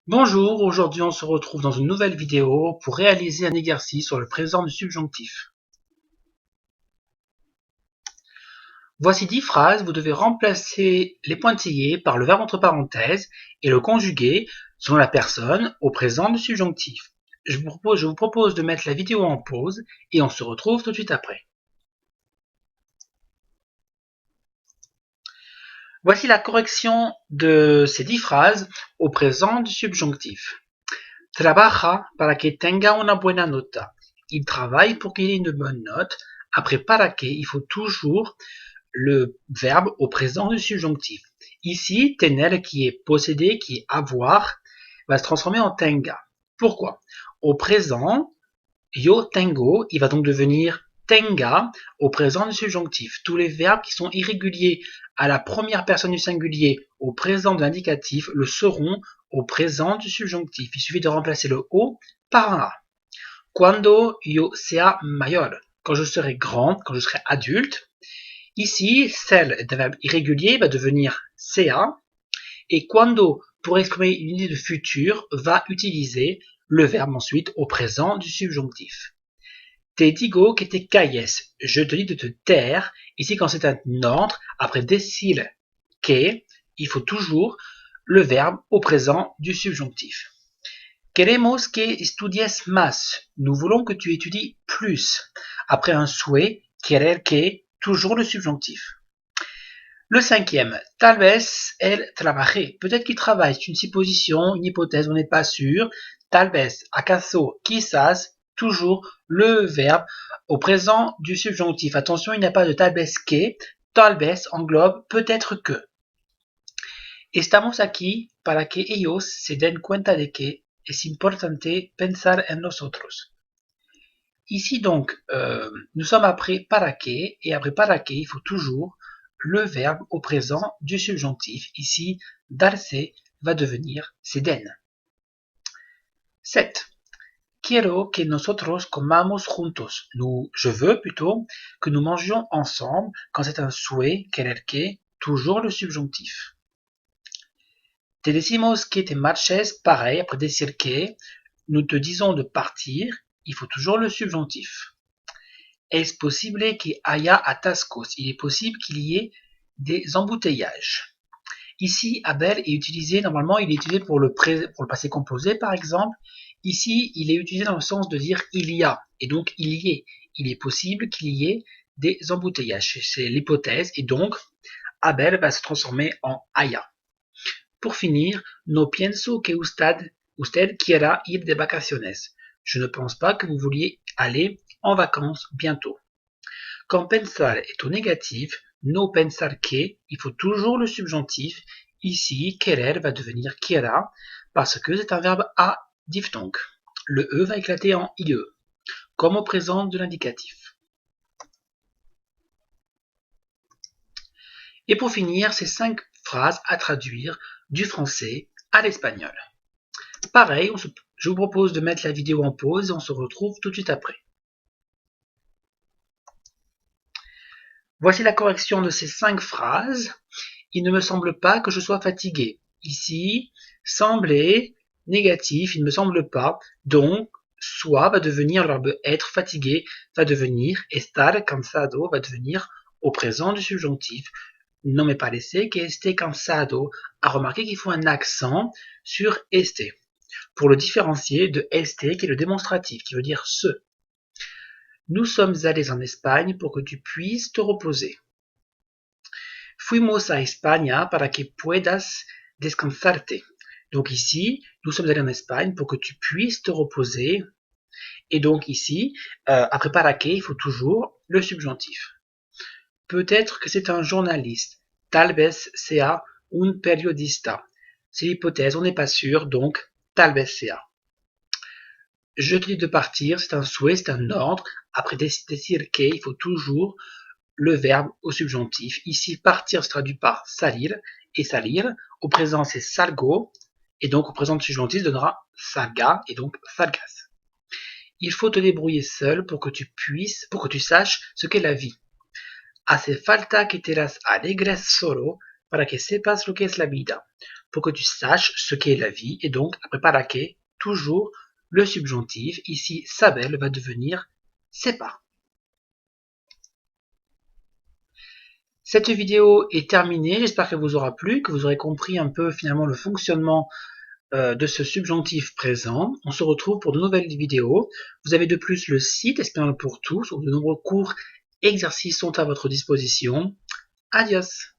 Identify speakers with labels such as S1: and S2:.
S1: Bonjour, aujourd'hui on se retrouve dans une nouvelle vidéo pour réaliser un exercice sur le présent du subjonctif. Voici 10 phrases, vous devez remplacer les pointillés par le verbe entre parenthèses et le conjuguer selon la personne au présent du subjonctif. Je vous propose de mettre la vidéo en pause et on se retrouve tout de suite après. Voici la correction de ces 10 phrases au présent du subjonctif. Trabaja para que tenga una buena nota. Il travaille pour qu'il ait une bonne note. Après para que, il faut toujours le verbe au présent du subjonctif. Ici, tener qui est posséder, qui est avoir, va se transformer en tenga. Pourquoi? Au présent, yo tengo, il va donc devenir tenga au présent du subjonctif. Tous les verbes qui sont irréguliers à la première personne du singulier au présent de l'indicatif le seront au présent du subjonctif. Il suffit de remplacer le o par un a. Cuando yo sea mayor, quand je serai grand, quand je serai adulte. Ici, celle est un verbe irrégulier, va devenir sea. Et cuando, pour exprimer une idée de futur, va utiliser le verbe ensuite au présent du subjonctif. Te digo que te calles. Je te dis de te taire. Ici, quand c'est un ordre, après decir que, il faut toujours le verbe au présent du subjonctif. Queremos que estudies más. Nous voulons que tu étudies plus. Après un souhait, querer que, toujours le subjonctif. Le cinquième, tal vez el trabaje. Peut-être qu'il travaille. C'est une supposition, une hypothèse, on n'est pas sûr. Tal vez, acaso, quizás, toujours le verbe au présent du subjonctif. Attention, il n'y a pas de tal vez que. Tal vez englobe peut-être que. Estamos aquí para que ellos se den cuenta de que es importante pensar en nosotros. Ici donc, nous sommes après para que, et après para que, il faut toujours le verbe au présent du subjonctif. Ici, darse va devenir se den. 7. Quiero que nosotros comamos juntos. Je veux plutôt que nous mangions ensemble. Quand c'est un souhait, querer que, toujours le subjonctif. Te decimos que te marches, pareil, après decir que, nous te disons de partir, il faut toujours le subjonctif. Es posible que haya atascos. Il est possible qu'il y ait des embouteillages. Ici, Abel est utilisé, normalement, il est utilisé pour le passé composé, par exemple. Ici, il est utilisé dans le sens de dire il y a, et donc il y est. Il est possible qu'il y ait des embouteillages. C'est l'hypothèse, et donc Abel va se transformer en haya. Pour finir, no pienso que usted quiera ir de vacaciones. Je ne pense pas que vous vouliez aller en vacances bientôt. Quand pensar est au négatif, no pensar que, il faut toujours le subjonctif. Ici, querer va devenir quiera parce que c'est un verbe à diphtongue. Le E va éclater en IE, comme au présent de l'indicatif. Et pour finir, ces 5 phrases à traduire du français à l'espagnol. Pareil, je vous propose de mettre la vidéo en pause et on se retrouve tout de suite après. Voici la correction de ces 5 phrases. Il ne me semble pas que je sois fatigué. Ici, sembler, négatif, il ne me semble pas. Donc, soit va devenir le verbe être, fatigué va devenir estar cansado, va devenir au présent du subjonctif. No me parece que esté cansado. À remarquer qu'il faut un accent sur este pour le différencier de este qui est le démonstratif, qui veut dire ce. Nous sommes allés en Espagne pour que tu puisses te reposer. Fuimos a España para que puedas descansarte. Donc ici, nous sommes allés en Espagne pour que tu puisses te reposer. Et donc ici, après para que, il faut toujours le subjonctif. Peut-être que c'est un journaliste. Tal vez sea un periodista. C'est l'hypothèse, on n'est pas sûr, donc tal vez sea. Je te dis de partir, c'est un souhait, c'est un ordre. Après decir que, il faut toujours le verbe au subjonctif. Ici, partir se traduit par salir, et salir. Au présent, c'est salgo, et donc au présent du subjonctif donnera salga, et donc salgas. Il faut te débrouiller seul pour que tu saches ce qu'est la vie. Hace falta que te las alegres solo para que sepas lo que es la vida. pour que tu saches ce qu'est la vie, et donc, après paraqué, toujours le subjonctif. Ici, Sabel va devenir Sepa. Cette vidéo est terminée, j'espère qu'elle vous aura plu, que vous aurez compris un peu finalement le fonctionnement de ce subjonctif présent. On se retrouve pour de nouvelles vidéos. Vous avez de plus le site Espagnol pour tous, où de nombreux cours et exercices sont à votre disposition. Adios!